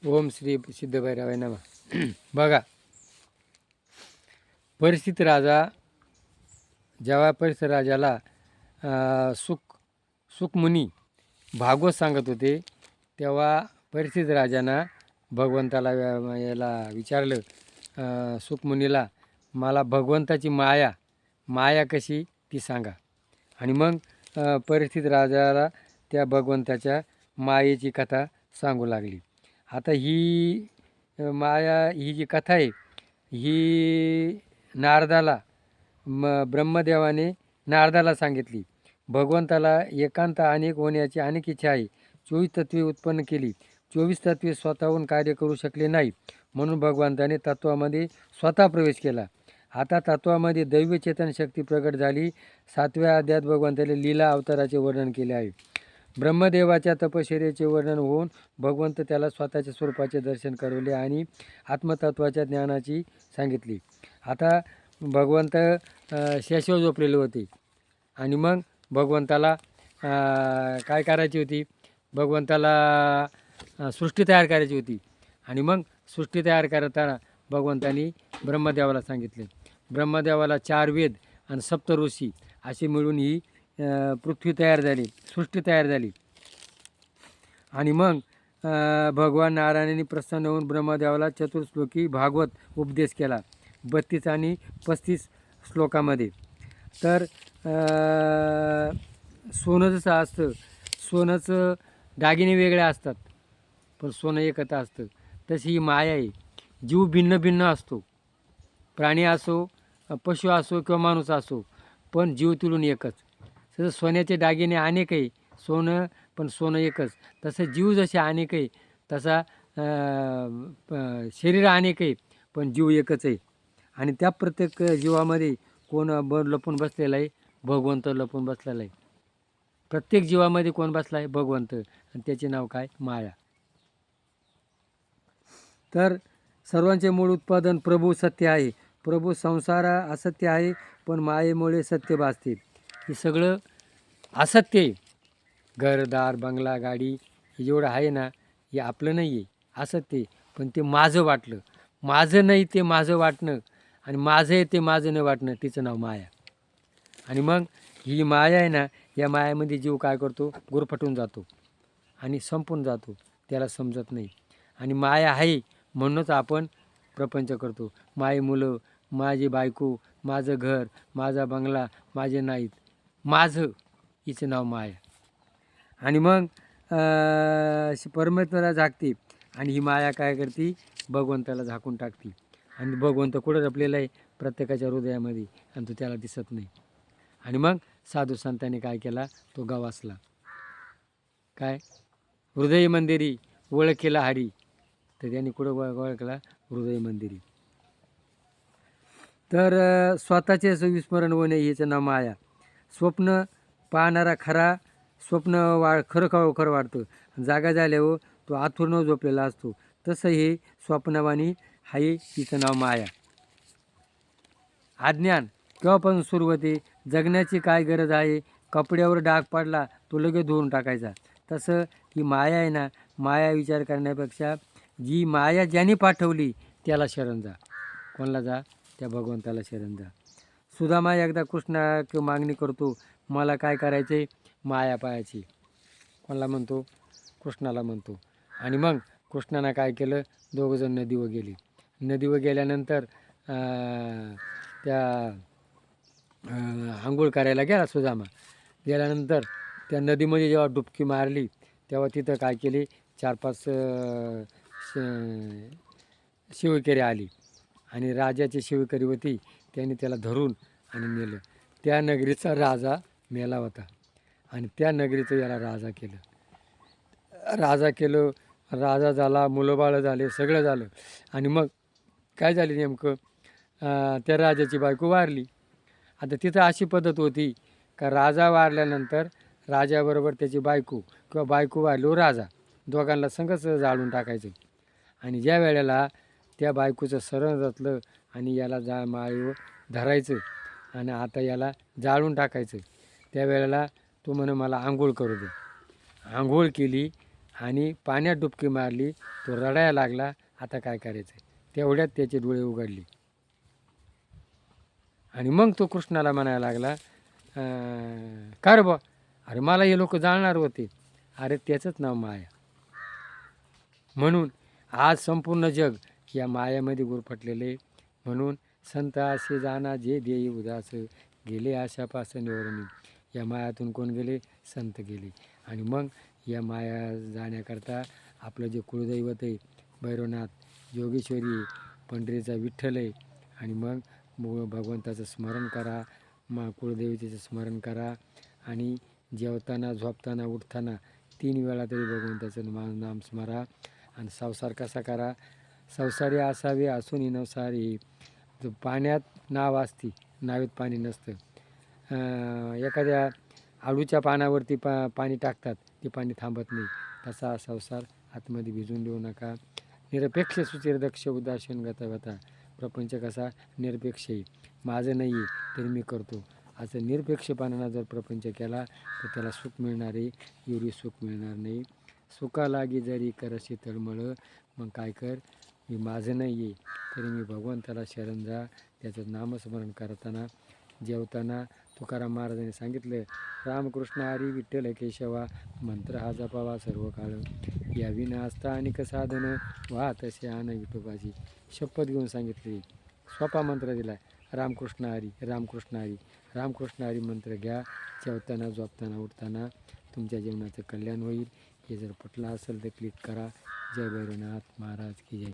ओम श्री सिद्धभैरवाय नमः. बघा, परिस्थित राजा जेव्हा परिस्थित राजाला सुखमुनी भागवत सांगत होते, तेव्हा परिस्थित राजानं भगवंताला याला विचारलं, सुखमुनीला, मला भगवंताची माया कशी ती सांगा. आणि मग परिस्थित राजाला त्या भगवंताच्या मायेची कथा सांगू लागली. आता ही माया ही जी कथा आहे ही नारदाला ब्रह्मदेवाने नारदाला सांगितली. भगवंताला एकांत अनेक होण्याची अनेक इच्छा आहे. 24 तत्वे उत्पन्न केली. 24 तत्वे स्वतःहून कार्य करू शकले नाही, म्हणून भगवंताने तत्वामध्ये स्वतः प्रवेश केला. आता तत्वामध्ये दैवी चेतन शक्ती प्रगट झाली. 7व्या अध्यायात भगवंताने लीला अवताराचे वर्णन केले आहे. ब्रह्मदेवाच्या तपश्चर्येचे वर्णन होऊन भगवंत त्याला स्वतःच्या स्वरूपाचे दर्शन करवले आणि आत्मतत्वाच्या ज्ञानाची सांगितली. आता भगवंत शेषावर झोपलेले होते आणि मग भगवंताला काय करायची होती, भगवंताला सृष्टी तयार करायची होती. आणि मग सृष्टी तयार करताना भगवंतानी ब्रह्मदेवाला सांगितले. ब्रह्मदेवाला 4 वेद आणि 7 ऋषी असे मिळून ही पृथ्वी तयार झाली, सृष्टी तयार झाली. आणि मग भगवान नारायणाने प्रसन्न होऊन ब्रह्मदेवाला चतुर्श्लोकी भागवत उपदेश केला 32 आणि 35 श्लोकामध्ये. तर सोनं जसं असतं, सोन्याचं दागिने वेगळे असतात पण सोनं एकत्र असतं, तशी ही माया आहे. जीव भिन्न भिन्न असतो, प्राणी असो, पशु असो किंवा माणूस असो, पण जीव तुलून एकच. तसं सोन्याचे दागिने अनेक आहे, पण सोनं एकच. तसं जीव जसे अनेक आहे, तसा शरीर अनेक आहे, पण जीव एकच आहे. आणि त्या प्रत्येक जीवामध्ये कोण लपून बसलेला आहे, भगवंत लपून बसलेला आहे. प्रत्येक जीवामध्ये कोण बसला आहे, भगवंत, आणि त्याचे नाव काय, माया. तर सर्वांचे मूळ उत्पादन प्रभू सत्य आहे. प्रभू संसार असत्य आहे, पण मायेमुळे सत्य भासते. हे सगळं असत्य आहे. घरदार बंगला गाडी हे जेवढं आहे ना, हे आपलं नाही आहे, असत्य आहे. पण ते माझं वाटलं, माझं नाही ते माझं वाटणं, आणि माझं आहे ते माझं नाही वाटणं, तिचं नाव माया. आणि मग ही माया आहे ना, या मायामध्ये जीव काय करतो, गुरफटून जातो आणि संपून जातो, त्याला समजत नाही. आणि माया आहे म्हणूनच आपण प्रपंच करतो. माझी मुलं, माझी बायको, माझं घर, माझा बंगला, माझे नाहीत, माझं, हिचं नाव माया. आणि मग परमेश्वराला झाकते आणि ही माया काय करते, भगवंताला झाकून टाकते. आणि भगवंत कुठं लपलेला आहे, प्रत्येकाच्या हृदयामध्ये, आणि तो त्याला दिसत नाही. आणि मग साधू संतांनी काय केला, तो गवासला. काय, हृदय मंदिरी ओळखेला हरी. तर त्यांनी कुठं ओळखला, हृदय मंदिरी. तर स्वतःचे विस्मरण होणे हिचं नाव माया. स्वप्न पाहणारा खरा स्वप्न खरं वाटतं. जागा झाल्यावर तो आथुर्ण झोपलेला असतो. तसं हे स्वप्नवाणी हाय, तिचं नाव माया. अज्ञान केव्हापासून सुरू होते, जगण्याची काय गरज आहे, कपड्यावर डाग पडला तो लगेच धुवून टाकायचा. तसं ही माया आहे ना, माया विचार करण्यापेक्षा जी माया ज्याने पाठवली त्याला शरण जा. कोणाला जा, त्या भगवंताला शरण जा. सुदामा एकदा कृष्णा मागणी करतो, मला काय करायचे, माया पायाची. कोणाला म्हणतो, कृष्णाला म्हणतो. आणि मग कृष्णानं काय केलं, दोघंजण नदीवर गेले. नदीवर गेल्यानंतर त्या आंघोळ करायला गेला सुदामा. गेल्यानंतर त्या नदीमध्ये जेव्हा डुबकी मारली, तेव्हा तिथं काय केले, 4-5 शिवकरी आली. आणि राजाची शिवकरी होती, त्यांनी त्याला धरून आणि नेलं. त्या नगरीचा राजा मेला होता, आणि त्या नगरीचं याला राजा केलं. राजा झाला, मुलंबाळं झाले, सगळं झालं. आणि मग काय झाले नेमकं, त्या राजाची बायको वारली. आता तिथं अशी पद्धत होती का, राजा वारल्यानंतर राजाबरोबर त्याची बायको किंवा बायको वारल्यावर राजा, दोघांना संगच जाळून टाकायचं. आणि ज्या वेळेला त्या बायकोचं शरण जातलं आणि याला माळीवर धरायचं आणि आता याला जाळून टाकायचं, त्यावेळेला तो म्हणे मला आंघोळ करू दे. आंघोळ केली आणि पाण्यात डुबकी मारली. तो रडायला लागला. आता काय करायचं? तेवढ्यात त्याचे डोळे उघडले आणि मग तो कृष्णाला म्हणायला लागला, का रे बा, अरे मला हे लोक जाणणार होते. अरे त्याचंच नाव माया. म्हणून आज संपूर्ण जग या मायामध्ये गुरफटलेले. म्हणून संत असे जाना जे देई उदास, गेले आशापास निवरणी. या मायातून कोण गेले? संत गेले. आणि मग या माया जाण्याकरता आपलं जे कुळदैवत आहे भैरवनाथ, योगेश्वरी, पंढरीचा विठ्ठल आहे. आणि मग भगवंताचं स्मरण करा, कुळदेवतेचं स्मरण करा. आणि जेवताना, झोपताना, उठताना 3 वेळा तरी भगवंताचं नाम स्मरा. आणि संसार कसा करा? संसारी असावे असून नवसारी. पाण्यात नाव असती, नावेत पाणी नसतं. एखाद्या आळूच्या पानावरती पाणी टाकतात, ते पाणी थांबत नाही. तसा संसार आतमध्ये भिजून देऊ नका. निरपेक्ष सुचिर दक्ष उदासीन गता. प्रपंच कसा? निरपेक्ष आहे. माझं नाही आहे तरी मी करतो, असं निरपेक्षपणानं जर प्रपंच केला तर त्याला सुख मिळणार आहे. एवढी सुख मिळणार नाही. सुखा लागी जरी करशी तळमळ, मग काय कर? मी माझं नाही आहे तरी मी भगवंताला शरण जा. त्याचं नामस्मरण करताना, जेवताना तुकाराम महाराजांनी सांगितलं, रामकृष्ण हरी विठ्ठल केशवा, मंत्र हा जपावा सर्व काळ. या विना असता अनेक साधन, वाहत असे आन विठोबाची. शपथ घेऊन सांगितली, सोपा मंत्र दिला, रामकृष्ण हरी, रामकृष्ण हरी, रामकृष्ण हरी मंत्र घ्या. जेवताना, झोपताना, उठताना तुमच्या जीवनाचं कल्याण होईल. हे जर पटलं असेल तर क्लिक करा. जय भैरवनाथ महाराज की जय.